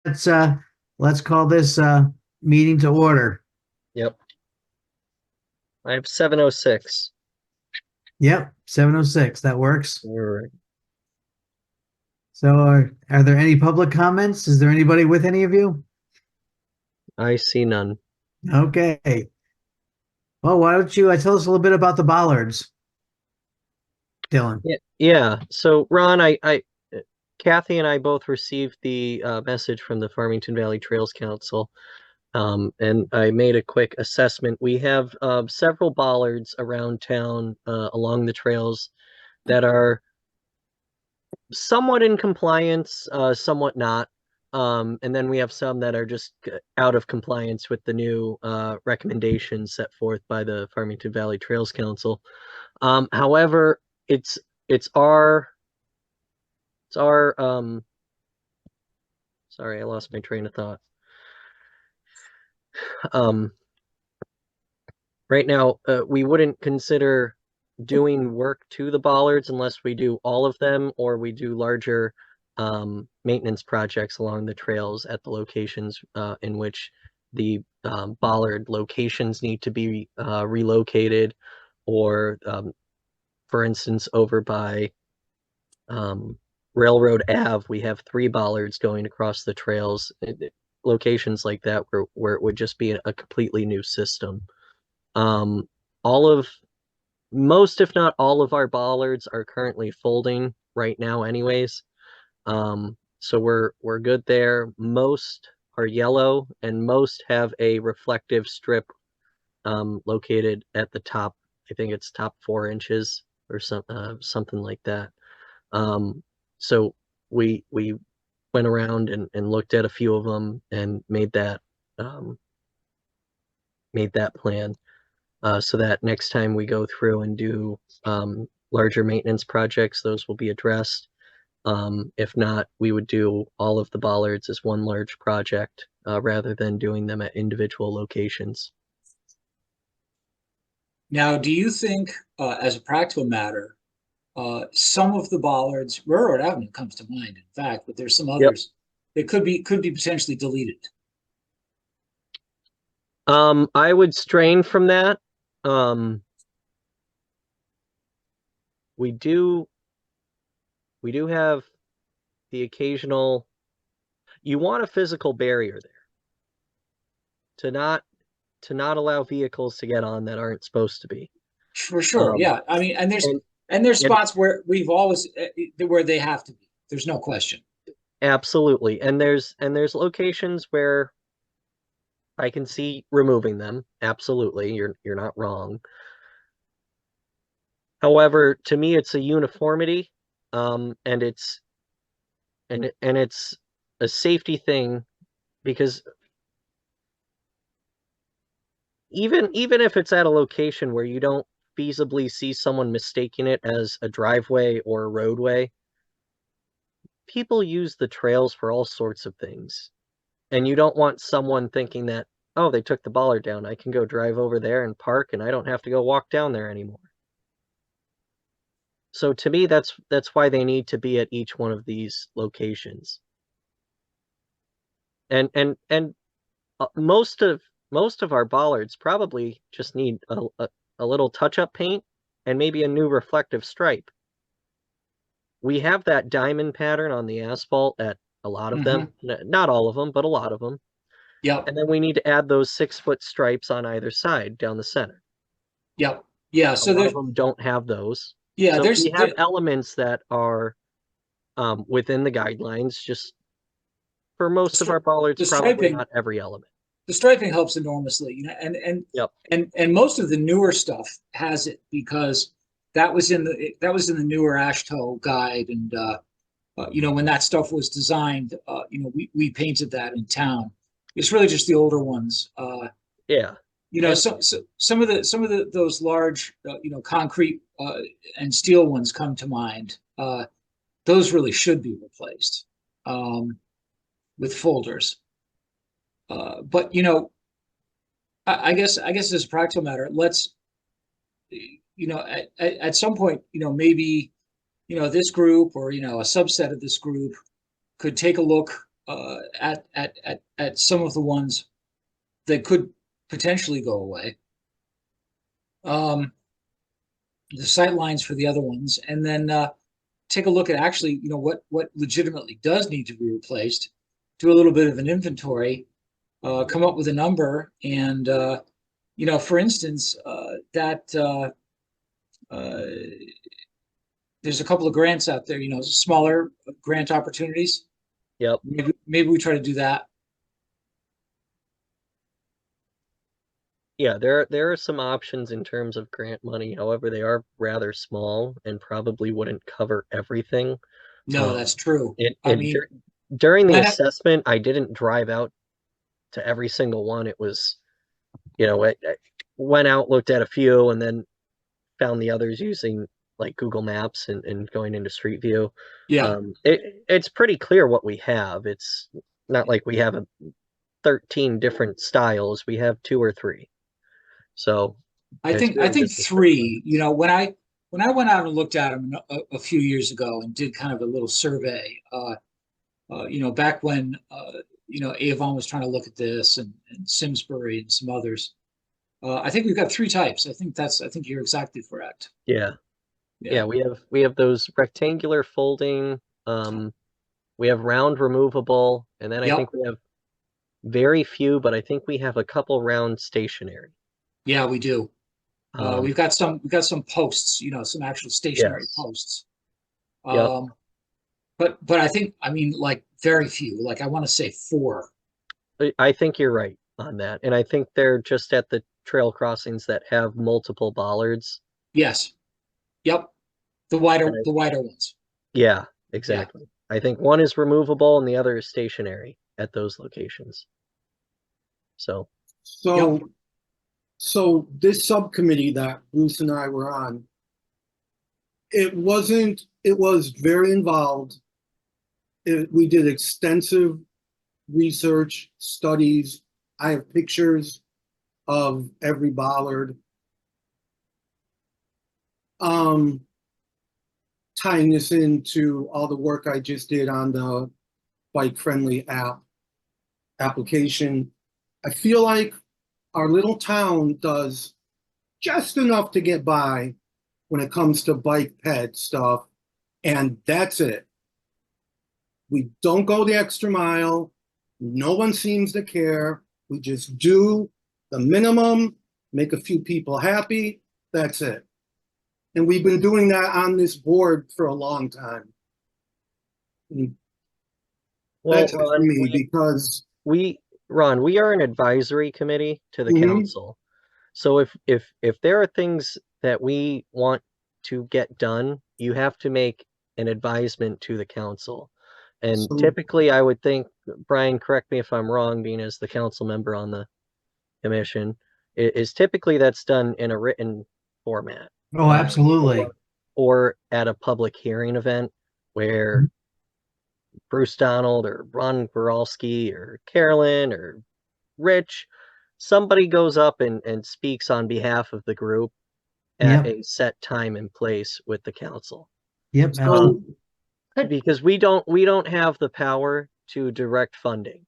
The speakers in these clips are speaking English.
let's call this meeting to order. Yep. I have 706. Yep, 7:06. That works. All right. So are there any public comments? Is there anybody with any of you? I see none. Okay. Well, why don't you tell us a little bit about the bollards, Dylan? Yeah. So Ron, Kathy and I both received the message from the Farmington Valley Trails Council. And I made a quick assessment. We have several bollards around town along the trails that are somewhat in compliance, somewhat not. And then we have some that are just out of compliance with the new recommendations set forth by the Farmington Valley Trails Council. However, it's it's our it's our sorry, I lost my train of thought. Um, right now, we wouldn't consider doing work to the bollards unless we do all of them or we do larger maintenance projects along the trails at the locations in which the bollard locations need to be relocated, or for instance, over by Railroad Ave, we have 3 bollards going across the trails. Locations like that where it would just be a completely new system. Um, all of Most, if not all of our bollards are currently folding right now anyways. So we're good there. Most are yellow and most have a reflective strip located at the top. I think it's top 4 inches or something like that. So we went around and looked at a few of them and um, made that plan. So that next time we go through and do larger maintenance projects, those will be addressed. If not, we would do all of the bollards as one large project rather than doing them at individual locations. Now, do you think, as a practical matter, some of the bollards, Railroad Avenue comes to mind, in fact, but there's some Yep. others that could be potentially deleted? I would strain from that. Um, we do we do have the occasional. You want a physical barrier there to not allow vehicles to get on that aren't supposed to be. For sure, Um, yeah. I mean, and there's and and there's and spots where we've always where they have to be. There's no question. absolutely, and there's locations where I can see removing them. Absolutely, you're not wrong. However, to me, it's a uniformity, and it's a safety thing because even if it's at a location where you don't feasibly see someone mistaking it as a driveway or a roadway, people use the trails for all sorts of things. And you don't want someone thinking that, oh, they took the bollard down. I can go drive over there and park and I don't have to go walk down there anymore. So to me, that's why they need to be at each one of these locations. And most of our bollards probably just need a little touch-up paint and maybe a new reflective stripe. We have that diamond pattern on the asphalt at a lot of them, not all of them, but a lot of them. Yep, And then we need to add those 6-foot stripes on either side down the center. yep, yeah. A So lot there's of them don't have those. yeah, So there's we have elements that are within the guidelines, just for most of our bollards, the probably striping not every element. the striping helps enormously, and Yep. most of the newer stuff has it because that was in the newer AASHTO guide, and when that stuff was designed, we painted that in town. It's really just the older ones. Yeah. And Some of the those large, concrete and steel ones come to mind. Those really should be replaced with folders. But I guess as a practical matter, let's at some point, maybe this group or a subset of this group could take a look at some of the ones that could potentially go away. The sight lines for the other ones, and then take a look at actually, what legitimately does need to be replaced. Do a little bit of an inventory, come up with a number, and for instance, there's a couple of grants out there, smaller grant opportunities. Yep. Maybe we try to do that. Yeah, there are some options in terms of grant money. However, they are rather small and probably wouldn't cover everything. No, that's true. During the when I- assessment, I didn't drive out to every single one. It was, I went out, looked at a few, and then found the others using like Google Maps and going into Street View. yeah, It's pretty clear what we have. It's not like we have 13 different styles. We have 2 or 3. So I it's think really just a 3. When I went out and looked at them a few years ago and did kind of a little survey, back when Avon was trying to look at this, and Simsbury and some others. I think we've got 3 types. I think you're exactly correct. Yeah, we have those rectangular folding. We have round removable, and then I Yep. think we have very few, but I think we have a couple round stationary. Yeah, we do. Um, We've got some posts, some actual stationary Yes. posts. Yep. But I mean, like very few. Like I want to say 4. I think you're right on that, and I think they're just at the trail crossings that have multiple bollards. Yes. Yep. The wider ones. Yeah, exactly. I think one is removable and the other is stationary at those locations. So, So, so this subcommittee that Bruce and I were on, it was very involved. We did extensive research, studies. I have pictures of every bollard. Tying this into all the work I just did on the bike friendly application, I feel like our little town does just enough to get by when it comes to bike ped stuff, and that's it. We don't go the extra mile. No one seems to care. We just do the minimum, make a few people happy. That's it. And we've been doing that on this board for a long time. And well, that's it for Ron, me because we are an advisory committee to the Mhm. council. So if there are things that we want to get done, you have to make an advisement to the council. And So- typically, I would think, Brian, correct me if I'm wrong, being as the council member on the commission, is typically that's done in a written format. Oh, absolutely. Or at a public hearing event where Bruce Donald or Ron Boralski or Carolyn or Rich, somebody goes up and speaks on behalf of the group at Yep. a set time and place with the council. Yep. So, absolutely. Because we don't have the power to direct funding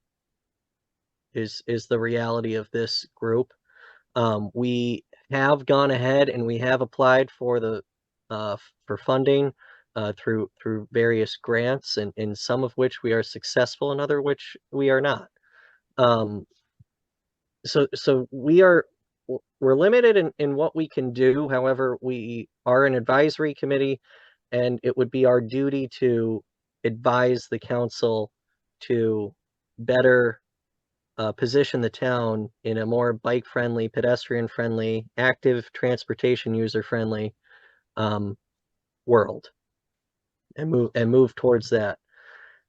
is the reality of this group. We have gone ahead and we have applied for the for funding through various grants, and in some of which we are successful and other which we are not. So we're limited in what we can do. However, we are an advisory committee, and it would be our duty to advise the council to better position the town in a more bike-friendly, pedestrian-friendly, active transportation user-friendly world, and move towards that.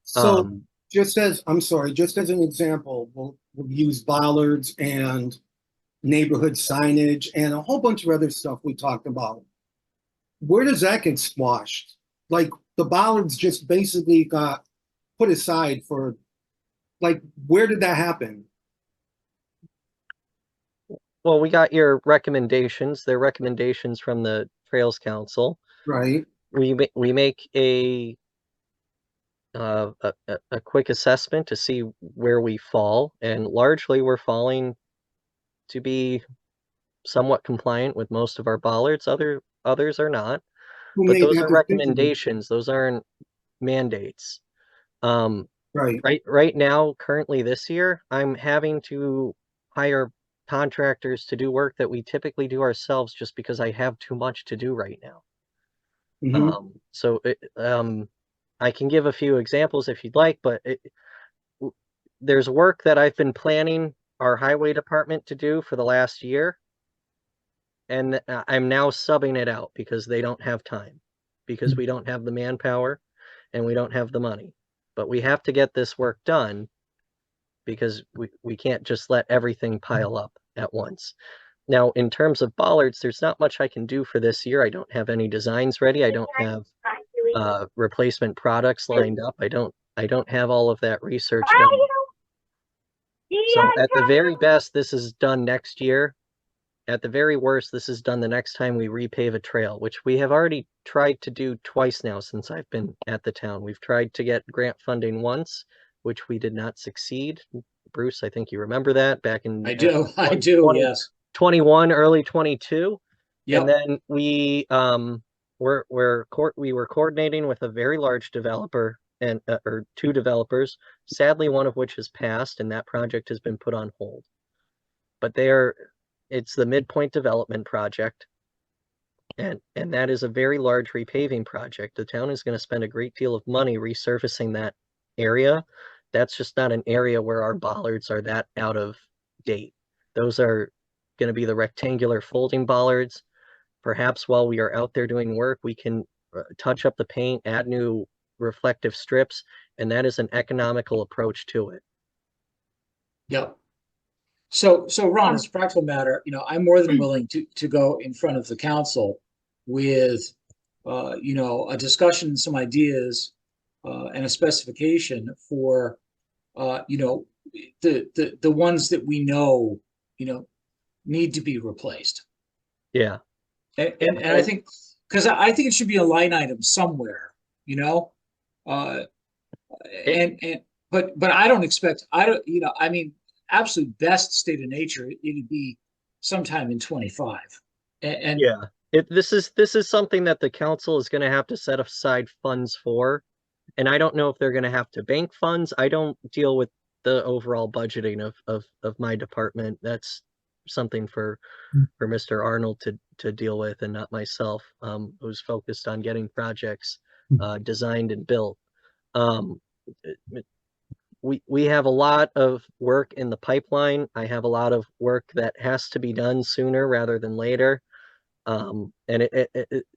so just as an example, we'll use bollards and neighborhood signage and a whole bunch of other stuff we talked about. Where does that get squashed? Like the bollards just basically got put aside for, like, where did that happen? Well, we got your recommendations. They're recommendations from the Trails Council. Right? We make a a quick assessment to see where we fall, and largely we're falling to be somewhat compliant with most of our bollards. Others are not, Who but made those that are decision? recommendations. Those aren't mandates. Right. Right now, currently this year, I'm having to hire contractors to do work that we typically do ourselves just because I have too much to do right now. Mhm. I can give a few examples if you'd like, but there's work that I've been planning our highway department to do for the last year, and I'm now subbing it out because they don't have time, because we don't have the manpower and we don't have the money. But we have to get this work done because we can't just let everything pile up at once. Now, in terms of bollards, there's not much I can do for this year. I don't have any designs ready. I don't have replacement products lined up. I don't have all of that research done. So at the very best, this is done next year. At the very worst, this is done the next time we repave a trail, which we have already tried to do twice now since I've been at the town. We've tried to get grant funding once, which we did not succeed. Bruce, I think you remember that back in I do, yes. 21, early 22. And Yep, then we were coordinating with a very large developer and or two developers, sadly one of which has passed and that project has been put on hold. But it's the Midpoint Development Project, and that is a very large repaving project. The town is going to spend a great deal of money resurfacing that area. That's just not an area where our bollards are that out of date. Those are going to be the rectangular folding bollards. Perhaps while we are out there doing work, we can touch up the paint, add new reflective strips, and that is an economical approach to it. yep. So Ron, as a practical matter, I'm more than willing to go in front of the council with, a discussion, some ideas, and a specification for, the ones that we know, need to be replaced. Yeah. And I think, because I think it should be a line item somewhere, but I don't expect, absolute best state of nature, it'd be sometime in 25. And Yeah, this is something that the council is going to have to set aside funds for, and I don't know if they're going to have to bank funds. I don't deal with the overall budgeting of my department. That's something for Mr. Arnold to deal with, and not myself, who's focused on getting projects designed and built. We have a lot of work in the pipeline. I have a lot of work that has to be done sooner rather than later. And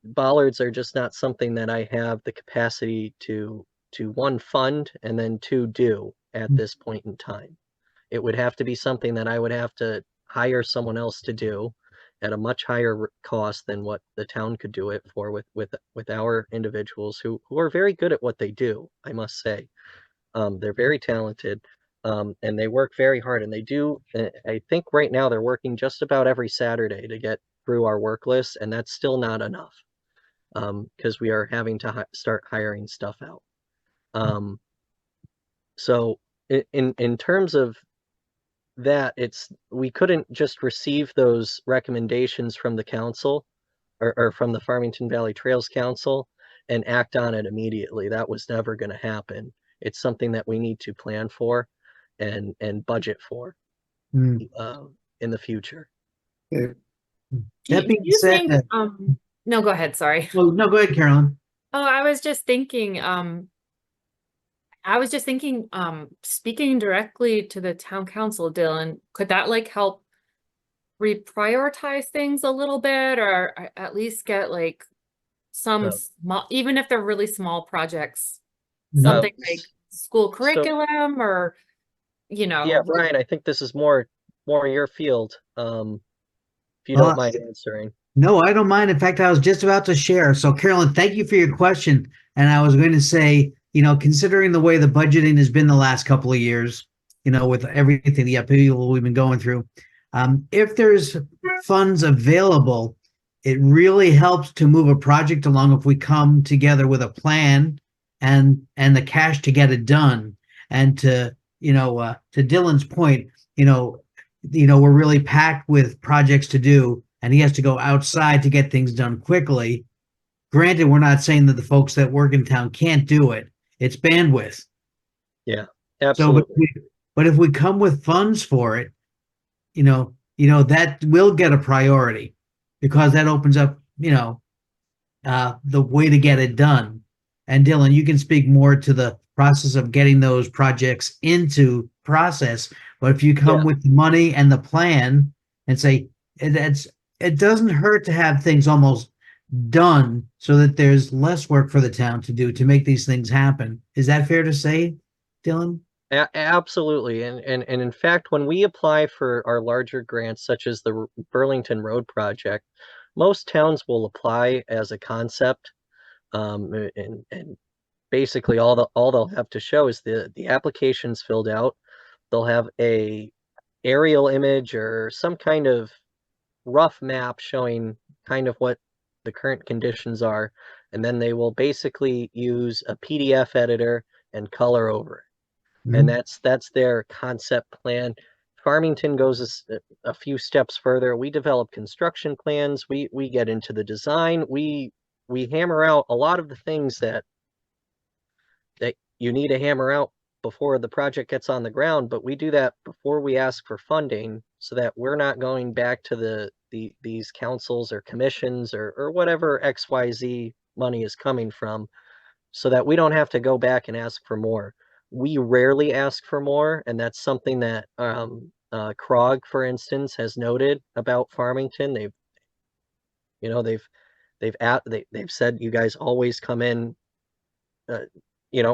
bollards are just not something that I have the capacity to one, fund, and then two, do at this point in time. It would have to be something that I would have to hire someone else to do at a much higher cost than what the town could do it for with our individuals who are very good at what they do, I must say. They're very talented, and they work very hard, and they do, I think right now they're working just about every Saturday to get through our work list, and that's still not enough, because we are having to start hiring stuff out. So in terms of that, we couldn't just receive those recommendations from the council or from the Farmington Valley Trails Council and act on it immediately. That was never going to happen. It's something that we need to plan for and budget for in the future. Okay. That being you said, think, no, go ahead, sorry. well, no, go ahead, Carolyn. Oh, I was just thinking, speaking directly to the town council, Dylan, could that like help reprioritize things a little bit, or at least get like some small, even if they're really small projects, something like school curriculum or, Yeah, Brian, I think this is more your field. If you don't mind answering. No, I don't mind. In fact, I was just about to share. So, Carolyn, thank you for your question. And I was going to say, considering the way the budgeting has been the last couple of years, with everything, the upheaval we've been going through, if there's funds available, it really helps to move a project along if we come together with a plan and the cash to get it done. And to Dylan's point, we're really packed with projects to do, and he has to go outside to get things done quickly. Granted, we're not saying that the folks that work in town can't do it. It's bandwidth. Yeah, So, but, absolutely. but if we come with funds for it, that will get a priority, because that opens up, the way to get it done. And Dylan, you can speak more to the process of getting those projects into process. But if you come Yeah. with the money and the plan and say it doesn't hurt to have things almost done so that there's less work for the town to do to make these things happen. Is that fair to say, Dylan? Absolutely. And in fact, when we apply for our larger grants, such as the Burlington Road project, most towns will apply as a concept. And basically all they'll have to show is the application's filled out. They'll have a aerial image or some kind of rough map showing kind of what the current conditions are, and then they will basically use a PDF editor and color over it. And that's their concept plan. Farmington goes a few steps further. We develop construction plans. We get into the design. We hammer out a lot of the things that you need to hammer out before the project gets on the ground, but we do that before we ask for funding, so that we're not going back to these councils or commissions or whatever XYZ money is coming from, so that we don't have to go back and ask for more. We rarely ask for more, and that's something that Krog, for instance, has noted about Farmington. They've said you guys always come in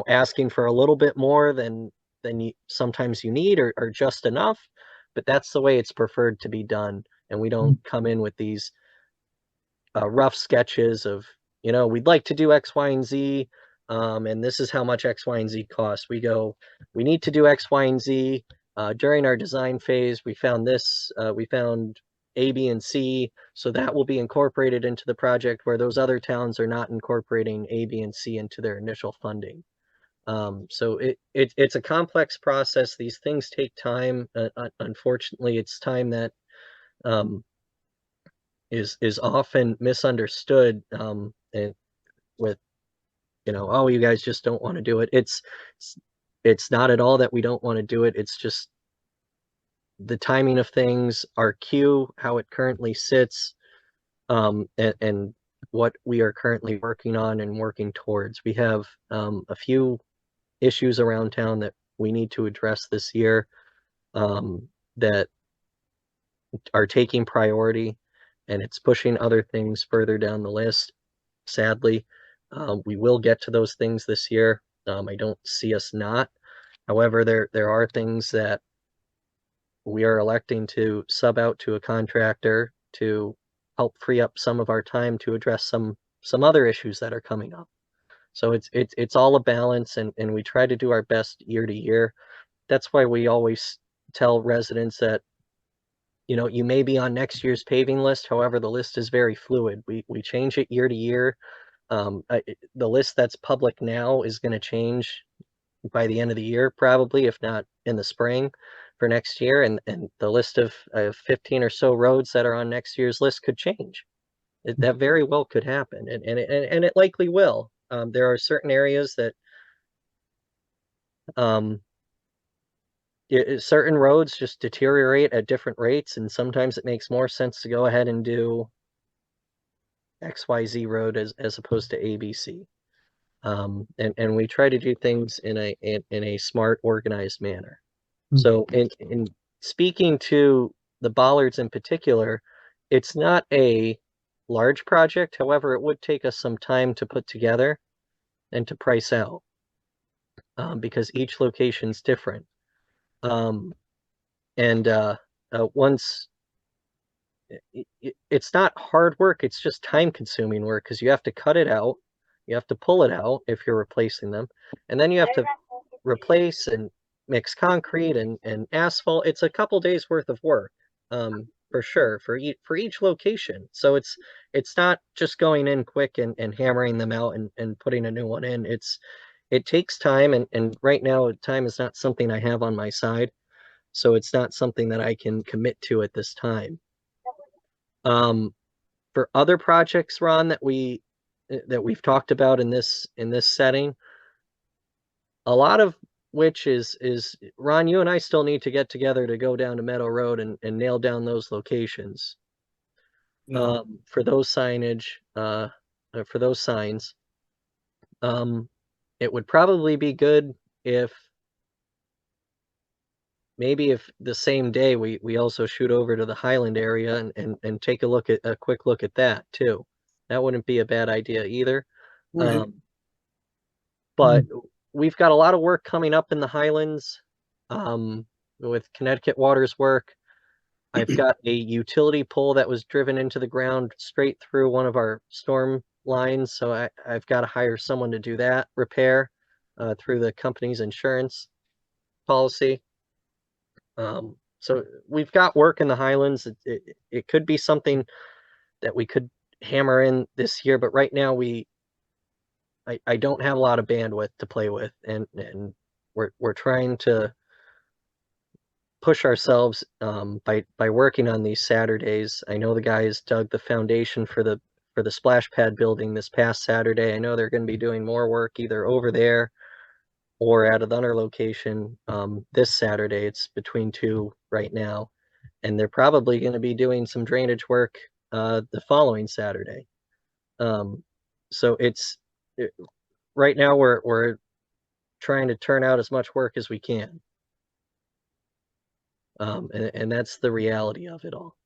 asking for a little bit more than sometimes you need, or just enough, but that's the way it's preferred to be done. And we don't come in with these rough sketches of, we'd like to do X, Y, and Z, and this is how much X, Y, and Z costs. We need to do X, Y, and Z. During our design phase, we found A, B, and C, so that will be incorporated into the project, where those other towns are not incorporating A, B, and C into their initial funding. So it's a complex process. These things take time. Unfortunately, it's time that is often misunderstood, and with, oh, you guys just don't want to do it. It's not at all that we don't want to do it. It's just the timing of things, our queue, how it currently sits, and what we are currently working on and working towards. We have a few issues around town that we need to address this year, that are taking priority, and it's pushing other things further down the list. Sadly, we will get to those things this year. I don't see us not. However, there are things that we are electing to sub out to a contractor to help free up some of our time to address some other issues that are coming up. So it's all a balance, and we try to do our best year to year. That's why we always tell residents that, you may be on next year's paving list. However, the list is very fluid. We change it year to year. The list that's public now is going to change by the end of the year, probably, if not in the spring for next year. And the list of 15 or so roads that are on next year's list could change. That very well could happen, and it likely will. There are certain areas that certain roads just deteriorate at different rates, and sometimes it makes more sense to go ahead and do XYZ road as opposed to ABC. And we try to do things in a smart, organized manner. So in speaking to the bollards in particular, it's not a large project. However, it would take us some time to put together and to price out, because each location's different. Once it's not hard work, it's just time consuming work, because you have to cut it out, you have to pull it out if you're replacing them, and then you have to replace and mix concrete and asphalt. It's a couple days worth of work, for sure, for each location. So it's not just going in quick and hammering them out and putting a new one in. it takes time, and right now time is not something I have on my side, so it's not something that I can commit to at this time. For other projects, Ron, that we've talked about in this setting, a lot of which is Ron, you and I still need to get together to go down to Meadow Road and nail down those locations. Yeah. For those signage, for those signs. It would probably be good if maybe if the same day we also shoot over to the Highland area and take a quick look at that too. That wouldn't be a bad idea either. Right. But we've got a lot of work coming up in the Highlands, with Connecticut Water's work. I've got a utility pole that was driven into the ground straight through one of our storm lines, so I've got to hire someone to do that repair through the company's insurance policy. So we've got work in the Highlands. It could be something that we could hammer in this year, but right now I don't have a lot of bandwidth to play with, and we're trying to push ourselves by working on these Saturdays. I know the guys dug the foundation for the splash pad building this past Saturday. I know they're going to be doing more work either over there or at another location this Saturday. It's between two right now, and they're probably going to be doing some drainage work the following Saturday. So right now we're trying to turn out as much work as we can. And that's the reality of it all.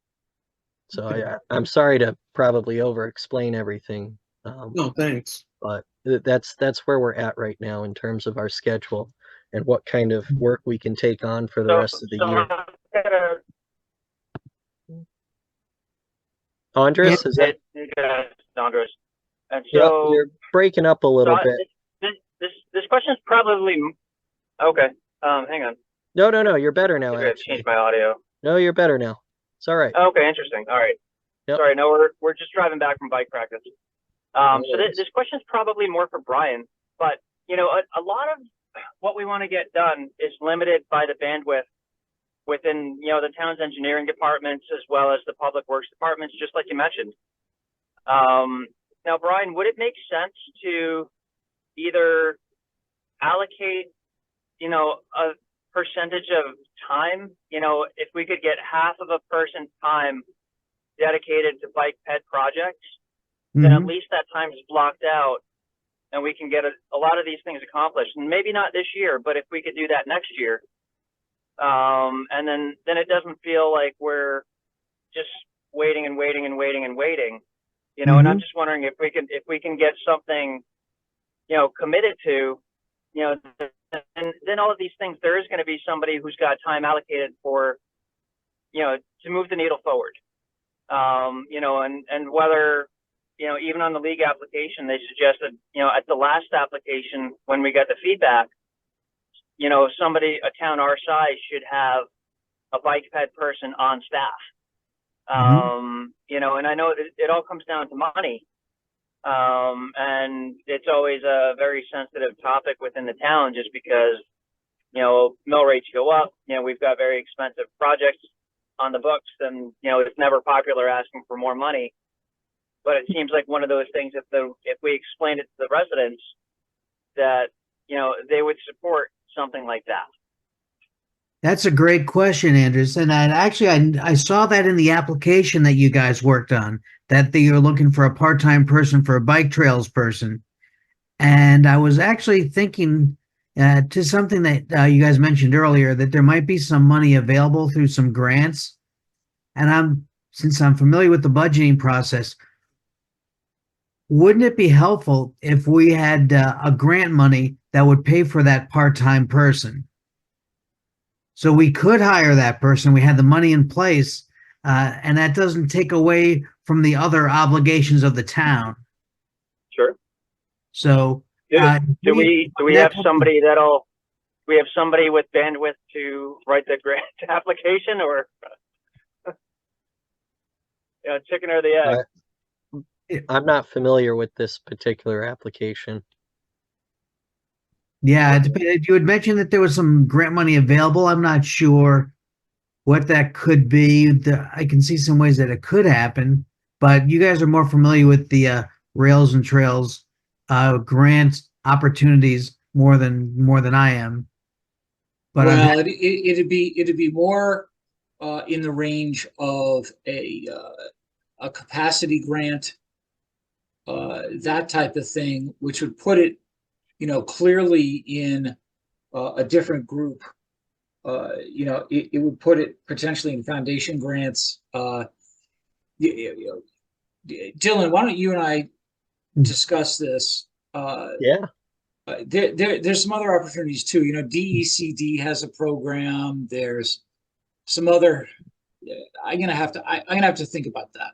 So I'm sorry to probably over explain everything. No, thanks. But that's where we're at right now in terms of our schedule and what kind of work we can take on for the rest of the year. Andres, is that? Andres. And Yep, so you're breaking up a little bit. This question is probably okay. Hang on. No, you're better now. I gotta Actually, change my audio. no, you're better now. It's all right. Okay, interesting. All right. Yep. Sorry, no, we're just driving back from bike practice. No So worries. this question is probably more for Brian, but you know, a lot of what we want to get done is limited by the bandwidth within, you know, the town's engineering departments as well as the public works departments, just like you mentioned. Now, Brian, would it make sense to either allocate, you know, a percentage of time, you know, if we could get half of a person's time dedicated to bike ped projects, then at least that time is blocked out and we can get a lot of these things accomplished. And maybe not this year, but if we could do that next year, and then it doesn't feel like we're just waiting and waiting and waiting and waiting, you know. And I'm just wondering if we can get something, you know, committed to, you know, and then all of these things, there is going to be somebody who's got time allocated for, you know, to move the needle forward. You know, and whether, you know, even on the league application, they suggested, you know, at the last application when we got the feedback, you know, a town our size should have a bike ped person on staff. You know, and I know it all comes down to money. And it's always a very sensitive topic within the town just because, you know, mill rates go up. You know, we've got very expensive projects on the books, and, you know, it's never popular asking for more money. But it seems like one of those things, if we explained it to the residents, that, you know, they would support something like that. That's a great question, Andres. And I saw that in the application that you guys worked on, that you're looking for a part-time person for a bike trails person. And I was actually thinking to something that you guys mentioned earlier, that there might be some money available through some grants. And since I'm familiar with the budgeting process, wouldn't it be helpful if we had a grant money that would pay for that part-time person? So we could hire that person. We had the money in place, and that doesn't take away from the other obligations of the town. Sure. So do we have somebody with bandwidth to write the grant application, or you know, chicken or the egg? I'm not familiar with this particular application. Yeah, you had mentioned that there was some grant money available. I'm not sure what that could be. I can see some ways that it could happen, but you guys are more familiar with the Rails and Trails grant opportunities more than I am. But I'm Well, it'd be more in the range of a capacity grant, that type of thing, which would put it, clearly in a different group. It would put it potentially in foundation grants. Dylan, why don't you and I discuss this? Yeah. There's some other opportunities too. DECD has a program. There's some other. I'm gonna have to think about that.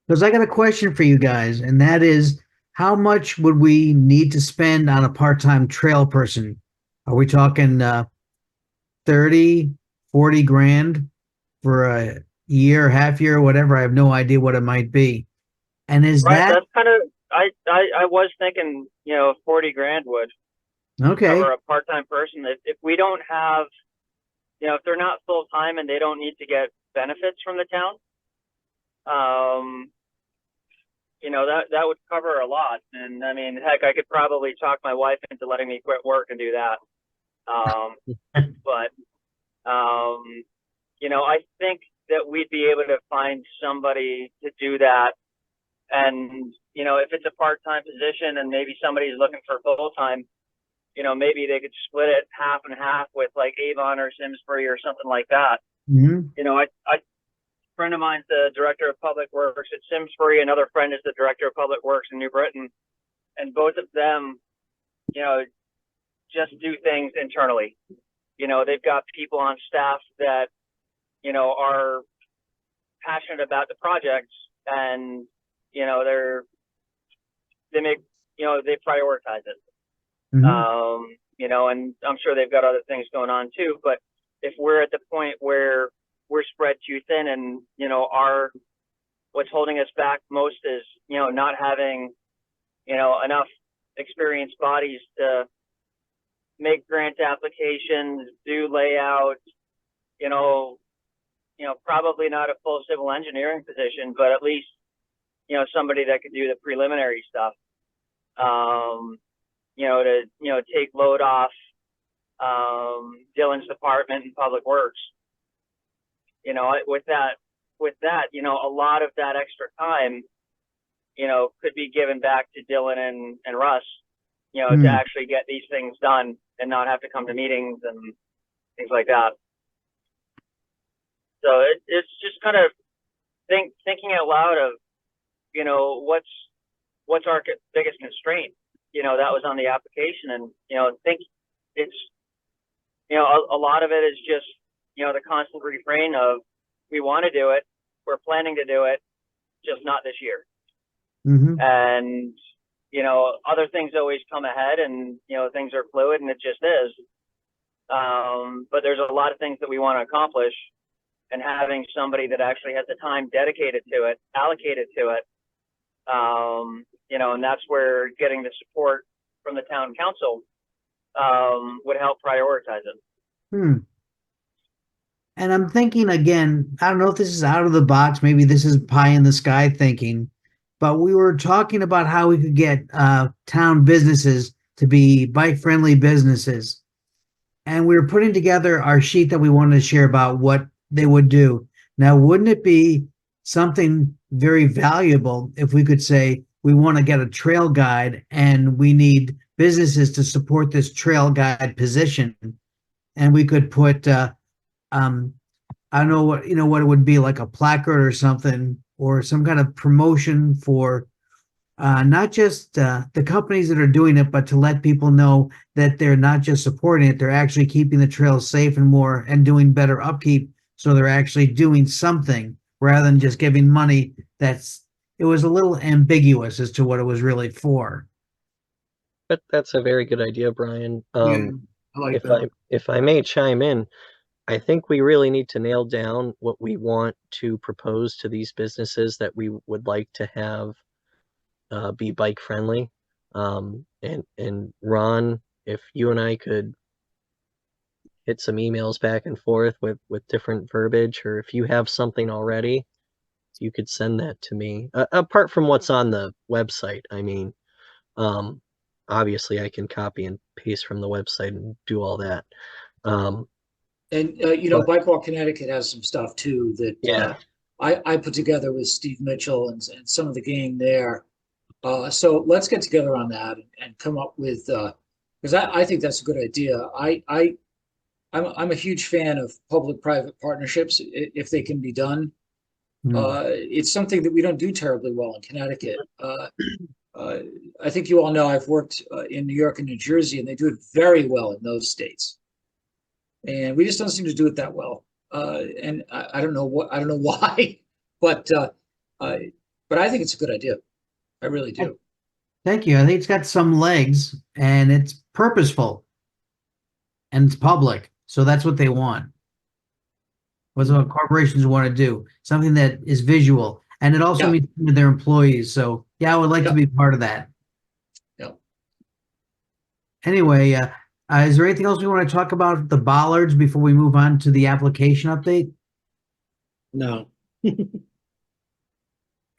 because I got a question for you guys, and that is, how much would we need to spend on a part-time trail person? Are we talking 30, 40 grand for a year, half year, whatever? I have no idea what it might be. And is Right. that That's kind of, I was thinking, 40 grand would okay? cover a part-time person. If we don't have, if they're not full-time and they don't need to get benefits from the town, that would cover a lot. And I mean, heck, I could probably talk my wife into letting me quit work and do that. But, I think that we'd be able to find somebody to do that. And, if it's a part-time position and maybe somebody's looking for full-time, maybe they could split it half and half with like Avon or Simsbury or something like that. Mhm. A friend of mine's the director of public works at Simsbury. Another friend is the director of public works in New Britain. And both of them, just do things internally. They've got people on staff that, are passionate about the projects, and, they prioritize it. Mhm. And I'm sure they've got other things going on too, but if we're at the point where we're spread too thin and, what's holding us back most is, not having, enough experienced bodies to make grant applications, do layout, probably not a full civil engineering position, but at least, somebody that could do the preliminary stuff. To take load off Dylan's department in public works. With that, a lot of that extra time, could be given back to Dylan and Russ, to actually get these things done and not have to come to meetings and things like that. So it's just kind of thinking out loud of, what's our biggest constraint, that was on the application. And, think it's, a lot of it is just, the constant refrain of, we want to do it, we're planning to do it, just not this year. Mhm. And, other things always come ahead, and, things are fluid, and it just is. But there's a lot of things that we want to accomplish, and having somebody that actually has the time dedicated to it, allocated to it, and that's where getting the support from the town council would help prioritize it. And I'm thinking again, I don't know if this is out of the box, maybe this is pie in the sky thinking, but we were talking about how we could get town businesses to be bike friendly businesses. And we were putting together our sheet that we wanted to share about what they would do. Now, wouldn't it be something very valuable if we could say, we want to get a trail guide and we need businesses to support this trail guide position? And we could put, I don't know what it would be, like a placard or something, or some kind of promotion for not just the companies that are doing it, but to let people know that they're not just supporting it, they're actually keeping the trails safe and doing better upkeep. So they're actually doing something rather than just giving money. It was a little ambiguous as to what it was really for. But that's a very good idea, Brian. Yeah, I like that. If I may chime in, I think we really need to nail down what we want to propose to these businesses that we would like to have be bike friendly. And Ron if you and I could hit some emails back and forth with different verbiage, or if you have something already, you could send that to me. Apart from what's on the website, I mean, obviously I can copy and paste from the website and do all that. And, But- Bike Walk Connecticut has some stuff too that Yeah. I put together with Steve Mitchell and some of the gang there. So let's get together on that and come up with, because I think that's a good idea. I'm a huge fan of public-private partnerships if they can be done. It's something that we don't do terribly well in Connecticut. I think you all know I've worked in New York and New Jersey, and they do it very well in those states. And we just don't seem to do it that well. And I don't know why, but I think it's a good idea. I really do. Thank you. I think it's got some legs and it's purposeful and it's public. So that's what they want. What's what corporations want to do. Something that is visual. And it also Yeah. means to their employees. So yeah, I would like Yeah. to be part of that. Yeah. Anyway, is there anything else we want to talk about the bollards before we move on to the application update? No.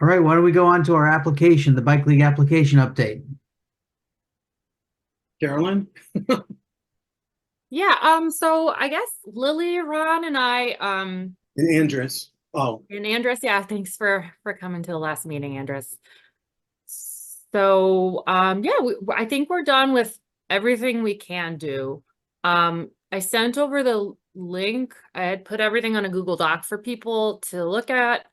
All right, why don't we go on to our application, the Bike League application update? Carolyn? Yeah, so I guess Lily, Ron, and I, And Andrus. Oh, and Andres, yeah, thanks for coming to the last meeting, Andres. So, yeah, I think we're done with everything we can do. I sent over the link. I had put everything on a Google Doc for people to look at.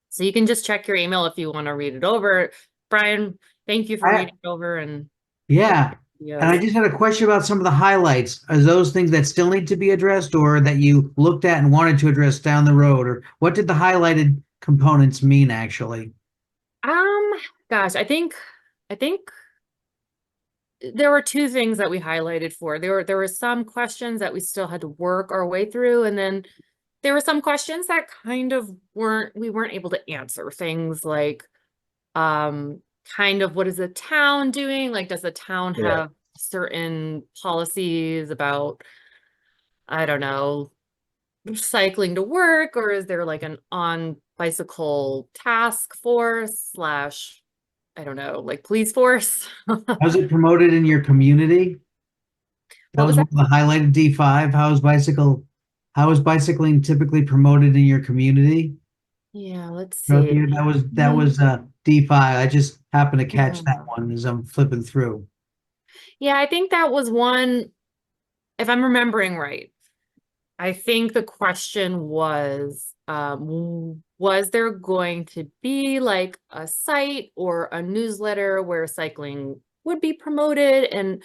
So you can just check your email if you want to read it over. Brian, thank you for reading it over and Yeah, and I yes. just had a question about some of the highlights. Are those things that still need to be addressed or that you looked at and wanted to address down the road? Or what did the highlighted components mean actually? Gosh, I think there were two things that we highlighted for. There were some questions that we still had to work our way through, and then there were some questions that kind of we weren't able to answer. Things like kind of what is the town doing? Like, does the town Yeah. have certain policies about, I don't know, cycling to work, or is there like an on bicycle task force / I don't know, like police force? How's it promoted in your community? That What was was one of the highlighted D5. How is bicycling typically promoted in your community? Yeah, let's So, see. yeah, that was D5. I just happened to catch that Yeah. one as I'm flipping through. Yeah, I think that was one, if I'm remembering right. I think the question was there going to be like a site or a newsletter where cycling would be promoted? And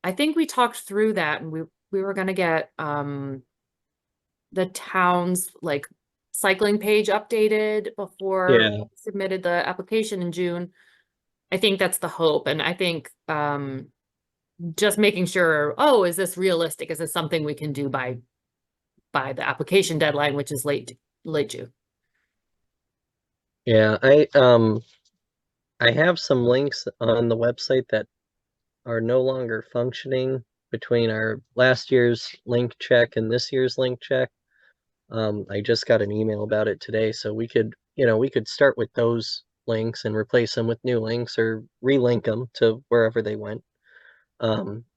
I think we talked through that, and we were going to get the town's like cycling page updated before Yeah. we submitted the application in June. I think that's the hope. And I think just making sure, oh, is this realistic? Is this something we can do by the application deadline, which is late June? Yeah, I have some links on the website that are no longer functioning between our last year's link check and this year's link check. I just got an email about it today, so we could start with those links and replace them with new links or relink them to wherever they went.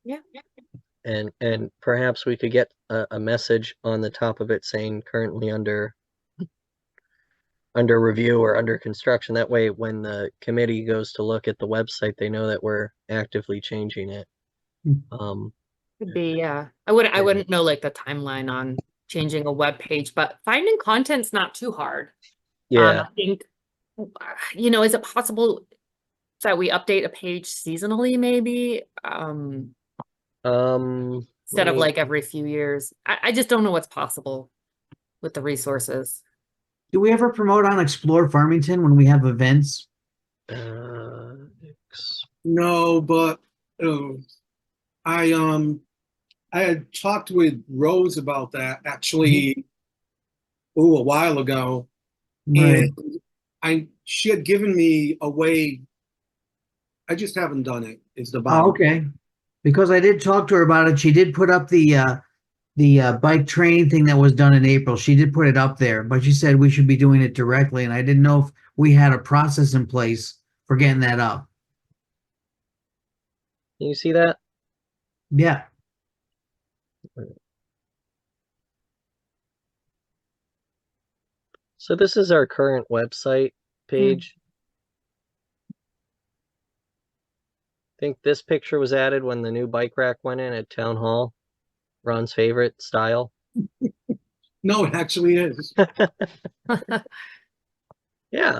Yeah. And perhaps we could get a message on the top of it saying currently under review or under construction. That way, when the committee goes to look at the website, they know that we're actively changing it. Could be, yeah. I wouldn't know like the timeline on changing a web page, but finding content's not too hard. Yeah. I think, is it possible that we update a page seasonally, maybe? Instead of like every few years. I just don't know what's possible with the resources. Do we ever promote on Explore Farmington when we have events? no, but I had talked with Rose about that actually a while ago. Right. And she had given me a way. I just haven't done it, is the Oh, bottom. okay. Because I did talk to her about it. She did put up the bike training thing that was done in April. She did put it up there, but she said we should be doing it directly, and I didn't know if we had a process in place for getting that up. Can you see that? Yeah. So this is our current website page. I think this picture was added when the new bike rack went in at Town Hall. Ron's favorite style. No, it actually is. Yeah.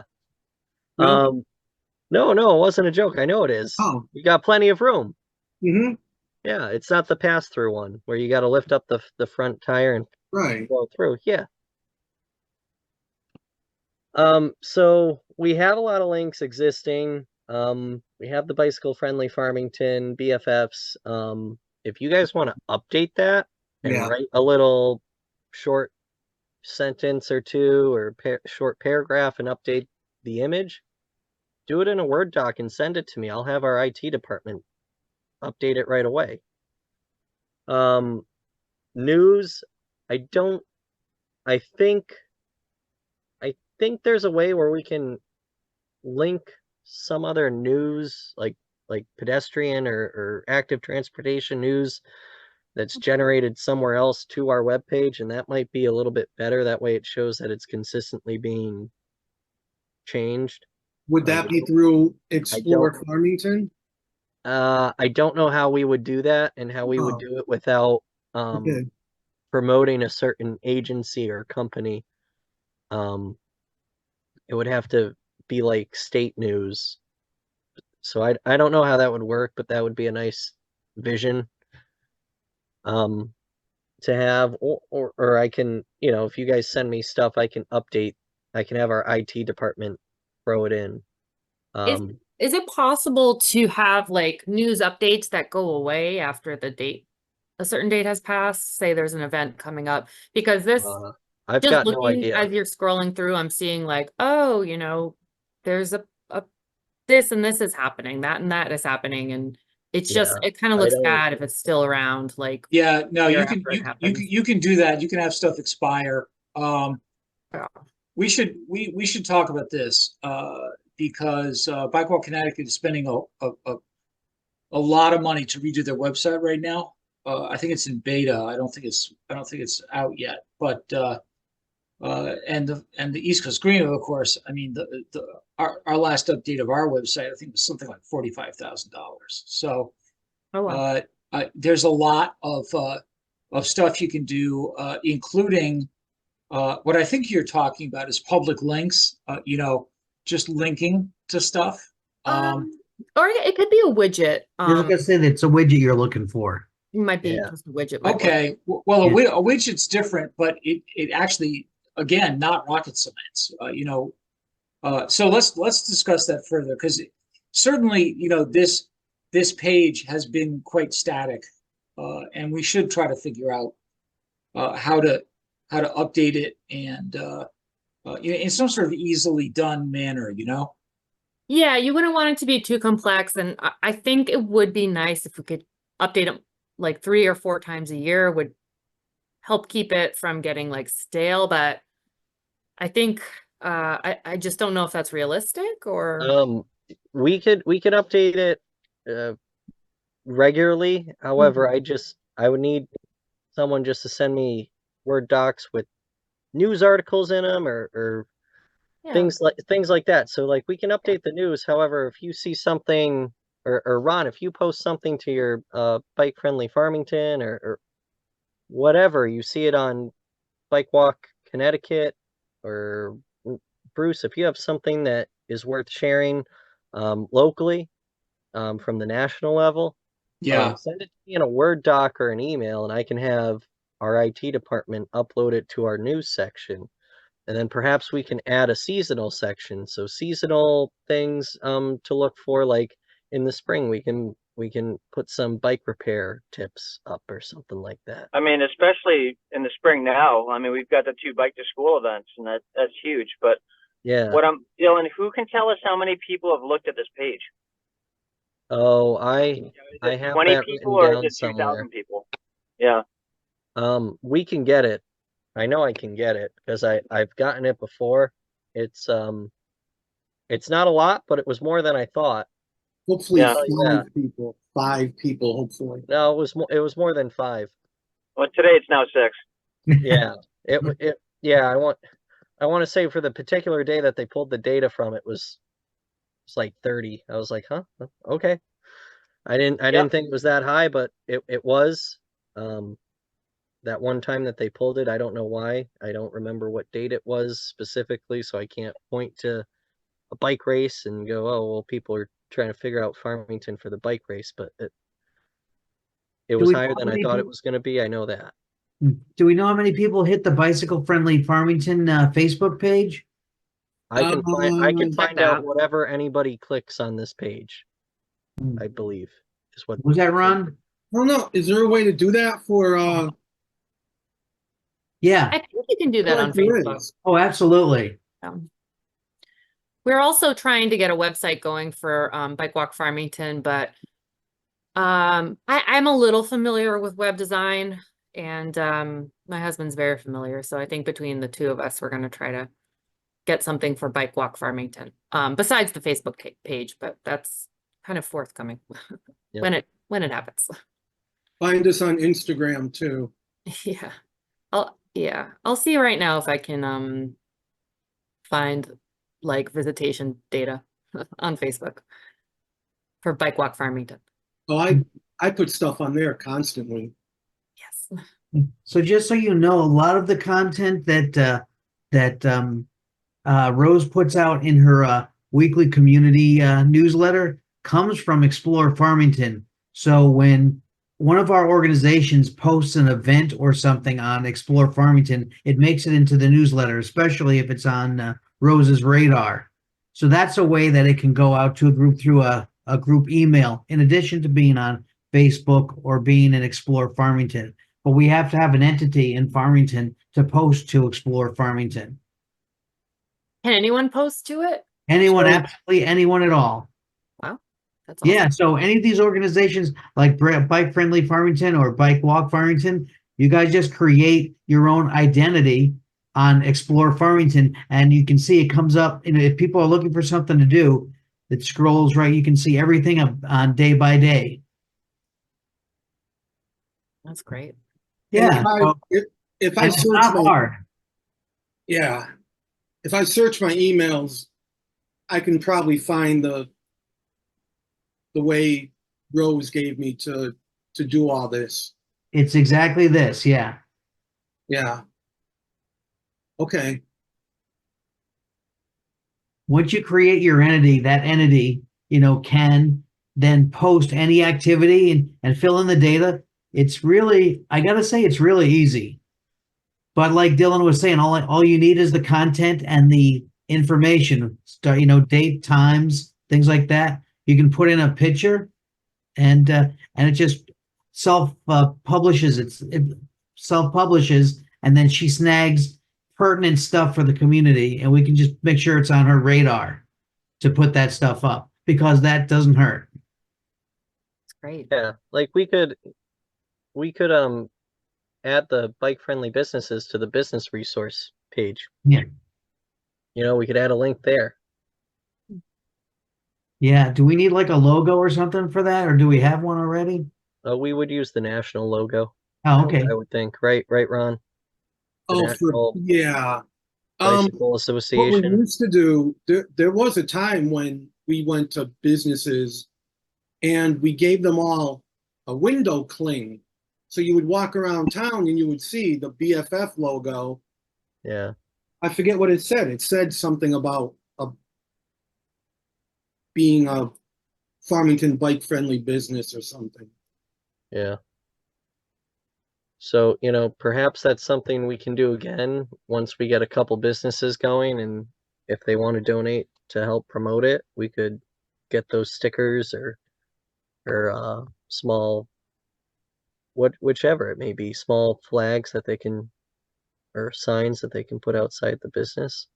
No? No, it wasn't a joke. I know it is. Oh. We got plenty of room. Mm-hmm. Yeah, it's not the pass-through one where you got to lift up the front tire and Right. go through. Yeah. So we have a lot of links existing. We have the Bicycle Friendly Farmington, BFFs. If you guys want to update that and Yeah. write a little short sentence or two or short paragraph and update the image, do it in a Word doc and send it to me. I'll have our IT department update it right away. News, I think there's a way where we can link some other news like pedestrian or active transportation news that's generated somewhere else to our webpage, and that might be a little bit better. That way it shows that it's consistently being changed. Would that be through Explore don't- Farmington? I don't know how we would do that and how we would Oh. do it without Okay. promoting a certain agency or company. It would have to be like state news. So I don't know how that would work, but that would be a nice vision to have, or I can, if you guys send me stuff, I can have our IT department throw it in. Is it possible to have like news updates that go away after a certain date has passed? Say there's an event coming up, because this, I've just got no looking idea. as you're scrolling through, I'm seeing like, oh, there's a this and this is happening, that and that is happening, and it's just, Yeah, it kind of I looks don't- bad if it's still around, like. Yeah, no, year you can, after it you happens. you can do that. You can have stuff expire. Yeah. We should talk about this, because, Bikewalk Connecticut is spending a lot of money to redo their website right now. I think it's in beta. I don't think it's out yet, but, and the East Coast Green, of course, I mean, our last update of our website, I think was something like $45,000. So, Oh, wow. there's a lot of stuff you can do, including, what I think you're talking about is public links, just linking to stuff. Or it could be a widget. I was gonna say that it's a widget you're looking for. It might be Yeah. just a widget. might work. Okay, well, Yeah. a widget's different, but it actually, again, not rocket science, so let's discuss that further, because certainly, this page has been quite static, and we should try to figure out how to update it and in some sort of easily done manner, Yeah, you wouldn't want it to be too complex, and I think it would be nice if we could update it like 3 or 4 times a year, would help keep it from getting like stale, but I think I just don't know if that's realistic or. We could update it regularly. However, I would need someone just to send me Word docs with news articles in them or Yeah. things like that. So like we can update the news. However, if you see something or Ron, if you post something to your Bike Friendly Farmington or whatever, you see it on Bike Walk Connecticut, or Bruce, if you have something that is worth sharing locally from the national level, send it to me in a Word doc or an email, and I can have our IT department upload it to our news section. And then perhaps we can add a seasonal section. So seasonal things to look for, like in the spring, we can put some bike repair tips up or something like that. I mean, especially in the spring now. I mean, we've got the 2 bike to school events, and that's huge. But Yeah. Dylan, who can tell us how many people have looked at this page? Oh, I it have 20 that people written or down is it 2,000 somewhere. people? Yeah. We can get it. I know I can get it because I've gotten it before. It's not a lot, but it was more than I thought. Hopefully Yeah. Tell you that. five people, hopefully. No, it was more than 5. Well, today it's now 6. Yeah. Yeah, I want to say for the particular day that they pulled the data from it's like 30. I was like, huh? Okay. I didn't think it was that high, but it was. That one time that they pulled it, I don't know why. I don't remember what date it was specifically, so I can't point to a bike race and go, oh, well, people are trying to figure out Farmington for the bike race, but it Do was we know higher how than I many thought it peop- was going to be. I know that. Do we know how many people hit the bicycle friendly Farmington Facebook page? I can Check find out that. whatever anybody clicks on this page, Hmm. I believe, is what. Was that Ron? I don't know. Is there a way to do that for Yeah. I think you can do that on like there Facebook. is? Oh, absolutely. We're also trying to get a website going for Bike Walk Farmington, but I'm a little familiar with web design, and my husband's very familiar. So I think between the two of us, we're going to try to get something for Bike Walk Farmington, besides the Facebook page, but that's kind of forthcoming Yep. when it happens. Find us on Instagram too. Yeah. I'll see right now if I can find like visitation data on Facebook for Bike Walk Farmington. Oh, I put stuff on there constantly. Yes. So just so you know, a lot of the content that Rose puts out in her weekly community newsletter comes from Explore Farmington. So when one of our organizations posts an event or something on Explore Farmington, it makes it into the newsletter, especially if it's on Rose's radar. So that's a way that it can go out to a group through a group email, in addition to being on Facebook or being in Explore Farmington. But we have to have an entity in Farmington to post to Explore Farmington. Can anyone post to it? Anyone, So- absolutely anyone at all. That's awesome. Yeah, so any of these organizations like Bike Friendly Farmington or Bike Walk Farmington, you guys just create your own identity on Explore Farmington, and you can see it comes up. And if people are looking for something to do, it scrolls right. You can see everything on day by day. That's great. Yeah, And if I and it's search not my, hard. yeah, if I search my emails, I can probably find the way Rose gave me to do all this. It's exactly this. Yeah. Yeah. Okay. Once you create your entity, that entity, can then post any activity and fill in the data. It's really, I gotta say, it's really easy. But like Dylan was saying, all you need is the content and the information, date, times, things like that. You can put in a picture, and it just publishes. It self publishes, and then she snags pertinent stuff for the community, and we can just make sure it's on her radar to put that stuff up, because that doesn't hurt. It's great. Yeah, like we could add the bike friendly businesses to the business resource page. Yeah. We could add a link there. Yeah. Do we need like a logo or something for that, or do we have one already? We would use the national logo. Oh, okay. I would think, right, Ron? The Oh, National yeah. Bicycle What we Association. used to do, there was a time when we went to businesses and we gave them all a window cling. So you would walk around town and you would see the BFF logo. Yeah. I forget what it said. It said something about being a Farmington bike friendly business or something. Yeah. So, perhaps that's something we can do again once we get a couple businesses going, and if they want to donate to help promote it, we could get those stickers or small, whichever it may be, small flags that they can, or signs that they can put outside the business.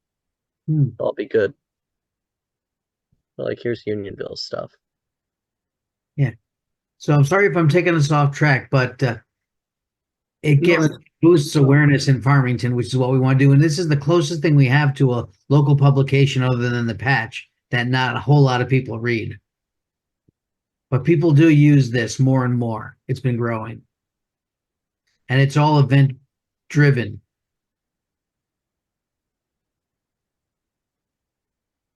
That'll be good. Like, here's Unionville stuff. So I'm sorry if I'm taking us off track, but it No, boosts awareness in Farmington, which is what we want to do. And this is the closest thing we have to a local publication other than the Patch that not a whole lot of people read. But people do use this more and more. It's been growing. And it's all event driven.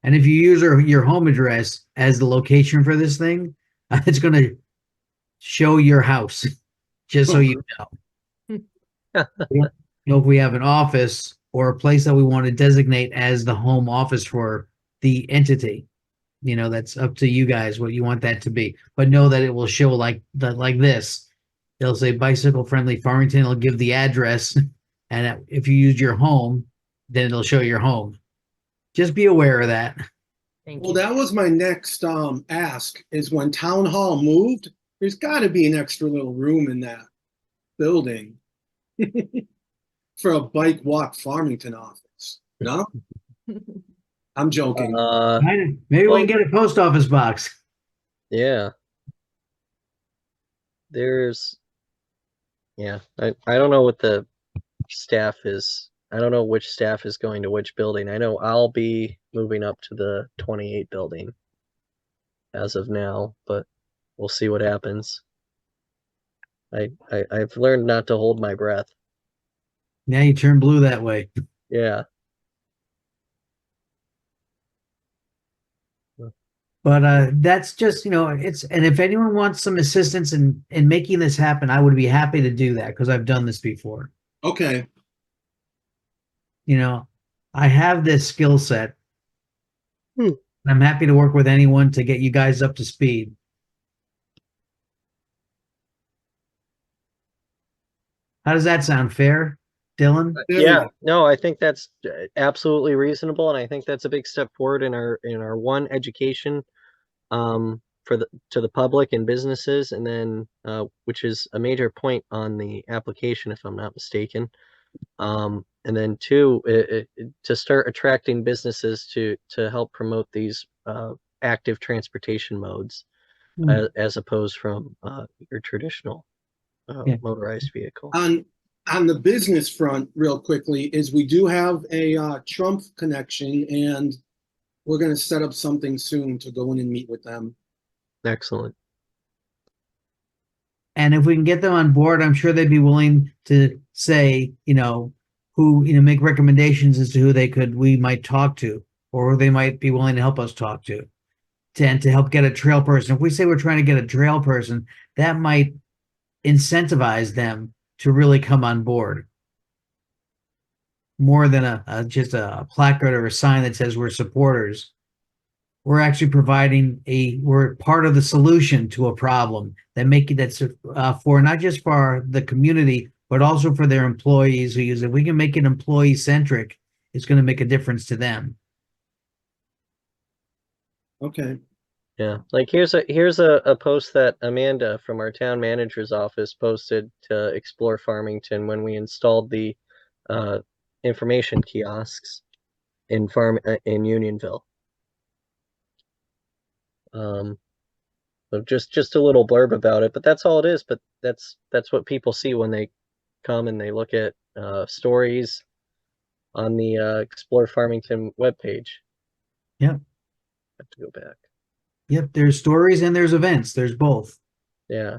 And if you use your home address as the location for this thing, it's going to show your house, just so you know. You know, if we have an office or a place that we want to designate as the home office for the entity, you know, that's up to you guys what you want that to be. But know that it will show like this. It'll say bicycle friendly Farmington. It'll give the address, and if you use your home, then it'll show your home. Just be aware of that. Thank well, you. that was my next ask is when town hall moved, there's got to be an extra little room in that building for a bike walk Farmington office. No, I'm joking. Maybe we Well- can get a post office box. Yeah. I don't know what the staff is. I don't know which staff is going to which building. I know I'll be moving up to the 28 building as of now, but we'll see what happens. I've learned not to hold my breath. Now you turn blue that way. Yeah. But that's just, you know, and if anyone wants some assistance in making this happen, I would be happy to do that because I've done this before. Okay. You know, I have this skill set. Hmm. And I'm happy to work with anyone to get you guys up to speed. How does that sound? Fair, Dylan? Yeah, no, I think that's absolutely reasonable, and I think that's a big step forward in our one education to the public and businesses, and then which is a major point on the application, if I'm not mistaken. And then two, to start attracting businesses to help promote these active transportation modes as opposed from your traditional Yeah. motorized vehicle. On the business front, real quickly, is we do have a Trump connection, and we're going to set up something soon to go in and meet with them. Excellent. And if we can get them on board, I'm sure they'd be willing to say, you know, who, you know, make recommendations as to who we might talk to, or who they might be willing to help us talk to help get a trail person. If we say we're trying to get a trail person, that might incentivize them to really come on board. More than just a placard or a sign that says we're supporters. We're actually we're part of the solution to a problem that's for not just for the community, but also for their employees who use it. If we can make it employee centric, it's going to make a difference to them. Okay. Yeah, like here's a post that Amanda from our town manager's office posted to Explore Farmington when we installed the information kiosks in Unionville. So just a little blurb about it, but that's all it is. But that's what people see when they come and they look at stories on the Explore Farmington webpage. Yeah. Have to go back. Yep, there's stories and there's events. There's both. Yeah.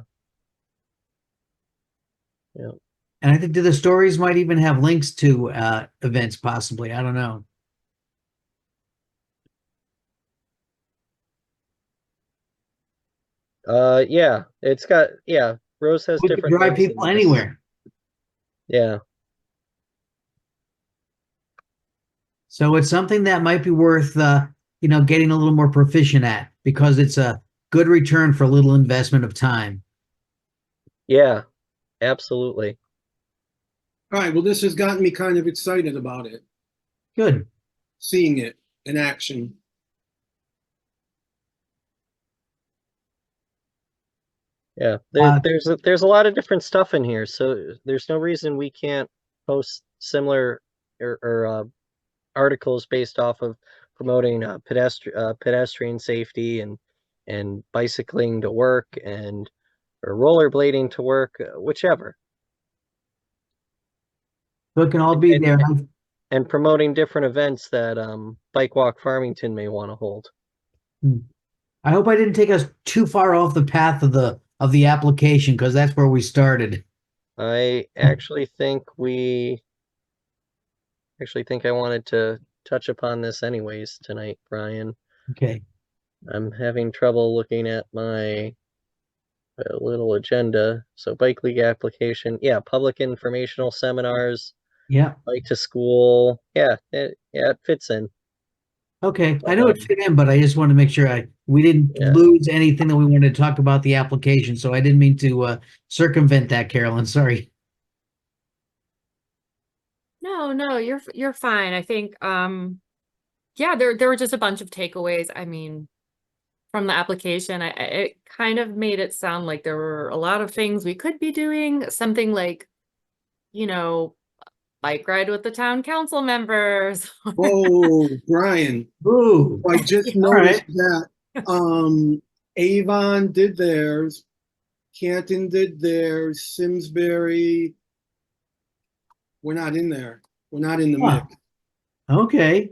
Yeah. And I think the stories might even have links to events, possibly. I don't know. Yeah, it's got, Rose has We could different drive links in people this. anywhere. Yeah. So it's something that might be worth, you know, getting a little more proficient at because it's a good return for a little investment of time. Yeah, absolutely. All right. Well, this has gotten me kind of excited about it, Good. seeing it in action. Yeah, Uh, there's a lot of different stuff in here, so there's no reason we can't post similar or articles based off of promoting pedestrian safety and bicycling to work and or rollerblading to work, whichever. So it can all be And- there. And promoting different events that Bike Walk Farmington may want to hold. I hope I didn't take us too far off the path of the application, because that's where we started. I actually think I wanted to touch upon this anyways tonight, Brian. Okay. I'm having trouble looking at my little agenda. So bike league application, yeah, public informational seminars, Yeah. bike to school. Yeah, it fits in. Okay. I know it fit in, but I just want to make sure we didn't Yeah. lose anything that we wanted to talk about the application. So I didn't mean to circumvent that, Carolyn. Sorry. No, you're fine. I think yeah, there were just a bunch of takeaways. I mean, from the application, it kind of made it sound like there were a lot of things we could be doing. Something like, bike ride with the town council members. Oh, Brian, Ooh. I just All noticed right. that Avon did theirs, Canton did theirs, Simsbury. We're not in there. We're not in the Huh. mix. Okay.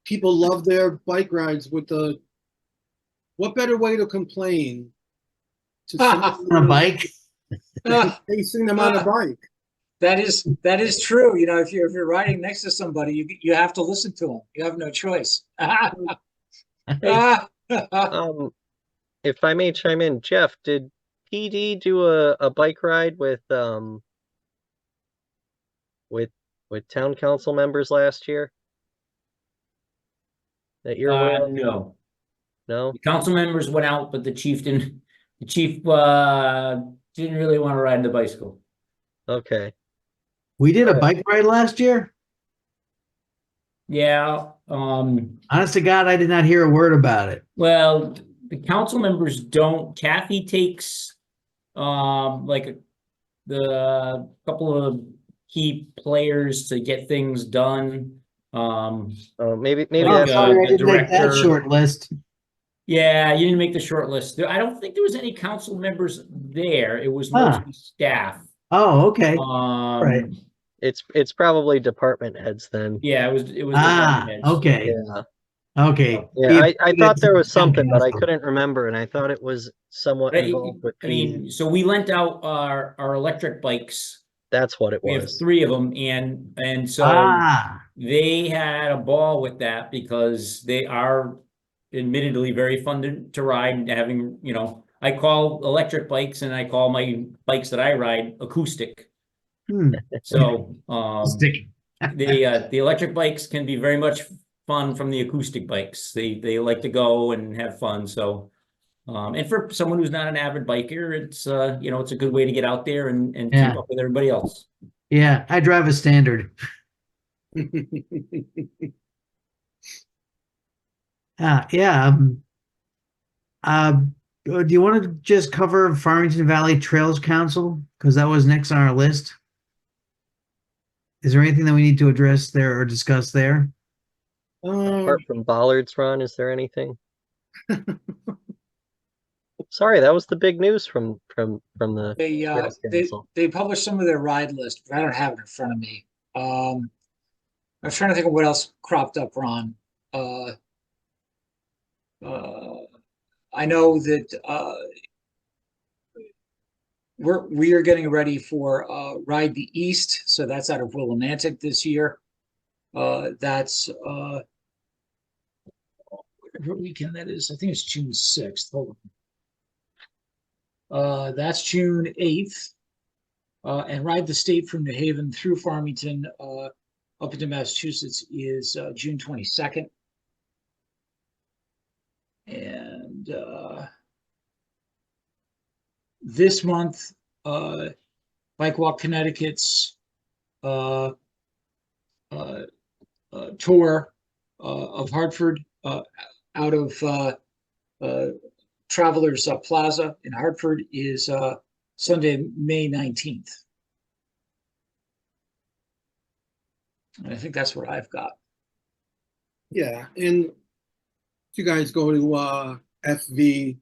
People love their bike rides with the. What better way to complain? To On a bike. Chasing them on a bike. That is true. You know, if you're riding next to somebody, you have to listen to them. You have no choice. If I may chime in, Jeff, did PD do a bike ride with town council members last year? That you're aware of? No, No? the council members went out, but the chief didn't really want to ride the bicycle. Okay. We did a All right. bike ride last year. Yeah, Honest to God, I did not hear a word about it. well, the council members don't. Kathy takes, like the couple of key players to get things done. Oh, maybe Like, Oh, that's sorry, I the didn't make that director- short list. Yeah, you didn't make the short list. I don't think there was any council members there. It was Huh. mostly staff. Oh, okay. Right. it's probably department heads then. Yeah, it was Ah, department heads. okay. Yeah. Okay. Yeah, I thought there was Town something, but I council. couldn't remember, and I thought it was somewhat Right, involved with I mean, so we lent out our electric bikes. that's what it We have was. 3 of them, and so Ah, they had a ball with that because they are admittedly very fun to ride, and having, I call electric bikes and I call my bikes that I ride acoustic. So stick. the electric bikes can be very much fun from the acoustic bikes. They like to go and have fun. So and for someone who's not an avid biker, it's it's a good way to get out there and Yeah. keep up with everybody else. Yeah, I drive a standard. Yeah. Do you want to just cover Farmington Valley Trails Council? Because that was next on our list. Is there anything that we need to address there or discuss there? Apart from Bollard's Run, is there anything? Sorry, that was the big news from the Trails Council. They published some of their ride list, but I don't have it in front of me. I'm trying to think of what else cropped up, Ron. I know that we are getting ready for Ride the East, so that's out of Willimantic this year. That's whatever weekend that is. I think it's June 6th. Hold on. That's June 8th. And Ride the State from New Haven through Farmington up into Massachusetts is June 22nd. And this month, Bike Walk Connecticut's tour of Hartford out of Travelers Plaza in Hartford is Sunday, May 19th. And I think that's what I've got. Yeah, and if you guys go to FV,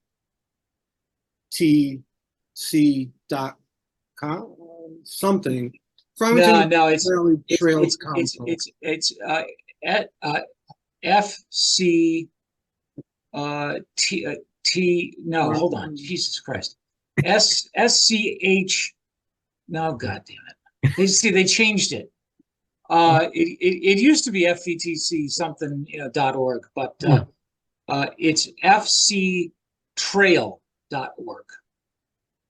something. No, Farmington no, it's Valley it's Trails it's it's Council. it's at FC T no, hold on, Jesus Christ, SCH. No, God damn it! They changed it. It used to be FVTC something .org, but it's fctrail.org.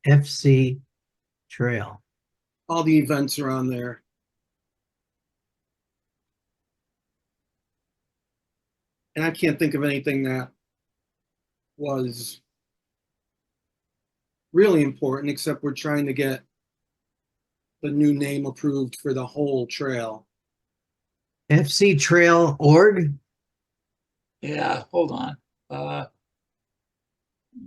FC Trail. All the events are on there. And I can't think of anything that was really important, except we're trying to get the new name approved for the whole trail. FCtrail.org? Yeah, hold on.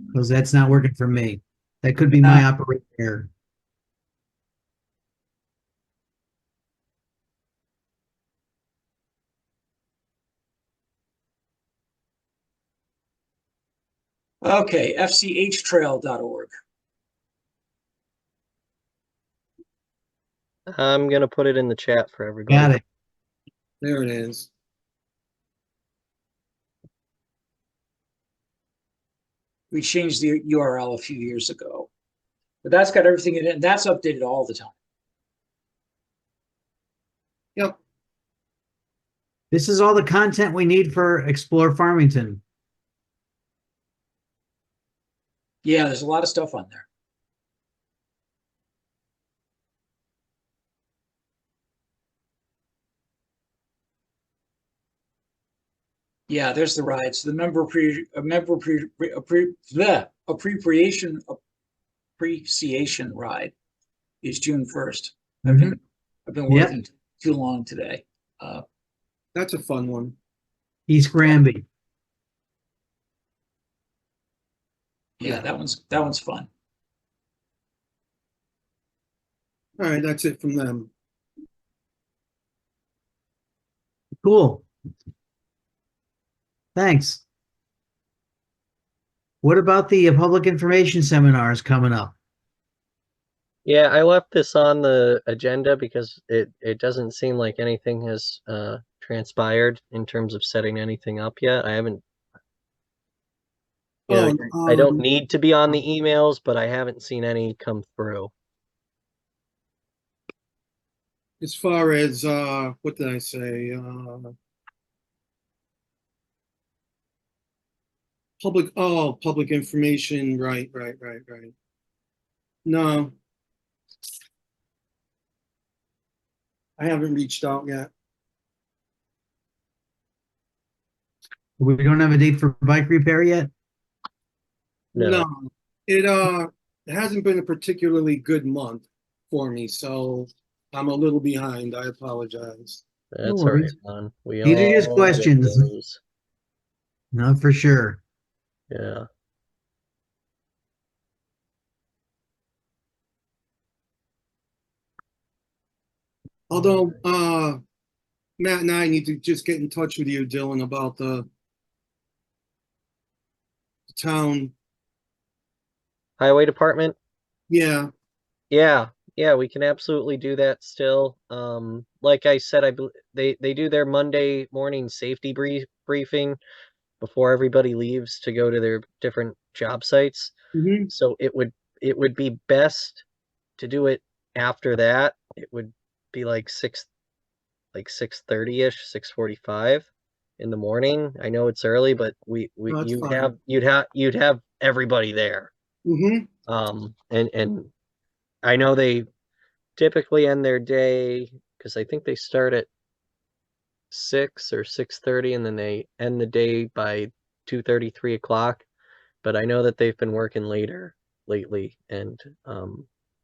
Because that's not working for me. That could be my operator error. Okay, fchtrail.org. I'm gonna put it in the chat for everybody. Got it. There it is. We changed the URL a few years ago, but that's got everything in it, and that's updated all the time. Yep. This is all the content we need for Explore Farmington. Yeah, there's a lot of stuff on there. Yeah, there's the rides. The appreciation ride is June 1st. I've been working too long today. That's a fun one. East Granby. Yeah, that one's fun. All right, that's it from them. Cool. Thanks. What about the public information seminars coming up? Yeah, I left this on the agenda because it doesn't seem like anything has transpired in terms of setting anything up yet. I haven't. I don't need to be on the emails, but I haven't seen any come through. As far as what did I say? Public information, right. No. I haven't reached out yet. We don't have a date for bike repair yet? No. It hasn't been a particularly good month for me, so I'm a little behind. I apologize. That's No all right, worries. man. We These are just all questions. get those. No, for sure. Yeah. Although Matt and I need to just get in touch with you, Dylan, about the town. Highway department. Yeah. Yeah, we can absolutely do that still. Like I said, they do their Monday morning safety briefing before everybody leaves to go to their different job sites. Mhm. So it would be best to do it after that. It would be like 6:30ish, 6:45 in the morning. I know it's early, but That's you'd have everybody there. Mm-hmm. And I know they typically end their day because I think they start at 6 or 6:30 and then they end the day by 2:30, 3 o'clock. But I know that they've been working later lately, and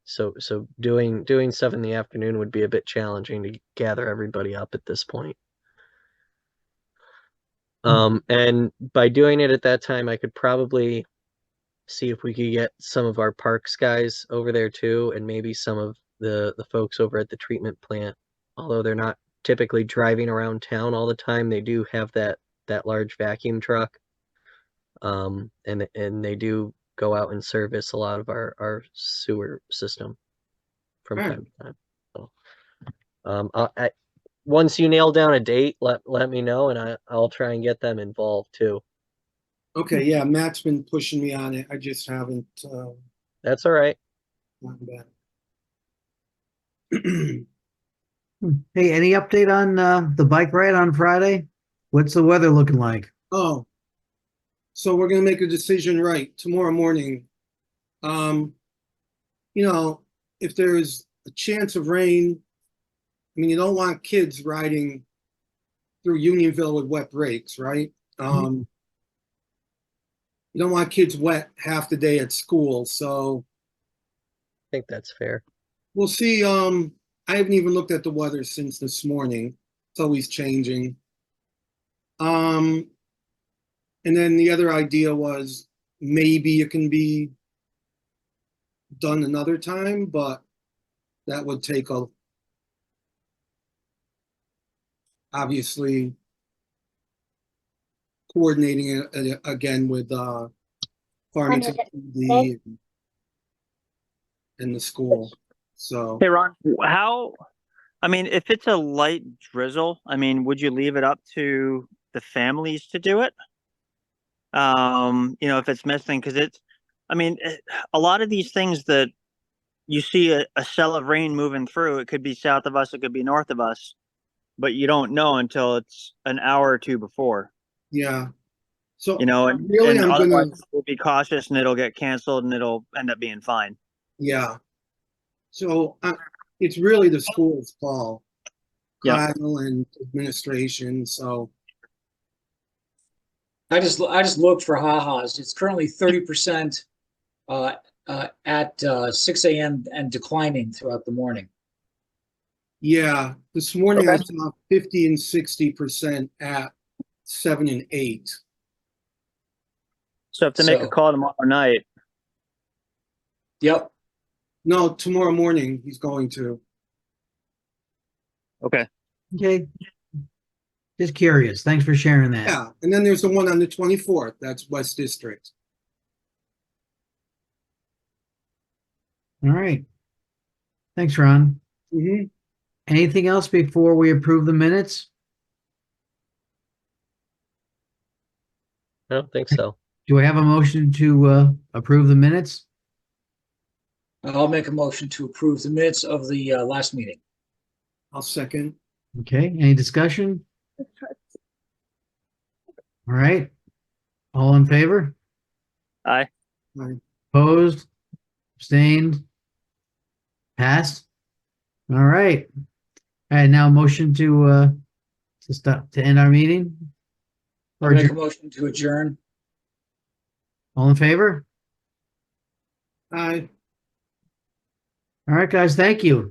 so doing stuff in the afternoon would be a bit challenging to gather everybody up at this point. And by doing it at that time, I could probably see if we could get some of our parks guys over there too, and maybe some of the folks over at the treatment plant. Although they're not typically driving around town all the time, they do have that large vacuum truck. And they do go out and service a lot of our sewer system from Alright. time to time. So, once you nail down a date, let me know, and I'll try and get them involved too. Okay, yeah, Matt's been pushing me on it. I just haven't That's all right. gotten back. Hey, any update on the bike ride on Friday? What's the weather looking like? Oh, so we're gonna make a decision right tomorrow morning. You know, if there's a chance of rain, I mean, you don't want kids riding through Unionville with wet brakes, right? You don't want kids wet half the day at school, so I think that's fair. we'll see. I haven't even looked at the weather since this morning. It's always changing. And then the other idea was maybe it can be done another time, but that would take obviously coordinating it again with Farmington PD and the school. So Hey, Ron, I mean, if it's a light drizzle, I mean, would you leave it up to the families to do it? If it's missing, because a lot of these things that you see a cell of rain moving through, it could be south of us, it could be north of us, but you don't know until it's an hour or two before, yeah. So and really, and I'm otherwise gonna we'll be cautious and it'll get canceled and it'll end up being fine. yeah. So it's really the school's call, Yeah. Kyle and administration. So I just looked for ha-has. It's currently 30% at 6 a.m. and declining throughout the morning. yeah, this morning I Okay. saw 50 and 60% at 7 and 8. So if to make a So- call tomorrow night, Yep. No, tomorrow morning he's going to. okay. Okay. Just curious. Thanks for sharing that. Yeah, and then there's the one on the 24th. That's West District. All right. Thanks, Ron. Mm-hmm. Anything else before we approve the minutes? I don't think so. Do I have a motion to approve the minutes? I'll make a motion to approve the minutes of the last meeting. I'll second. Okay, any discussion? All right. All in favor? Aye. Opposed? Abstained? Passed? All right. All right, now motion to end our meeting? I'll Or make a motion to adjourn. all in favor? Aye. All right, guys, thank you.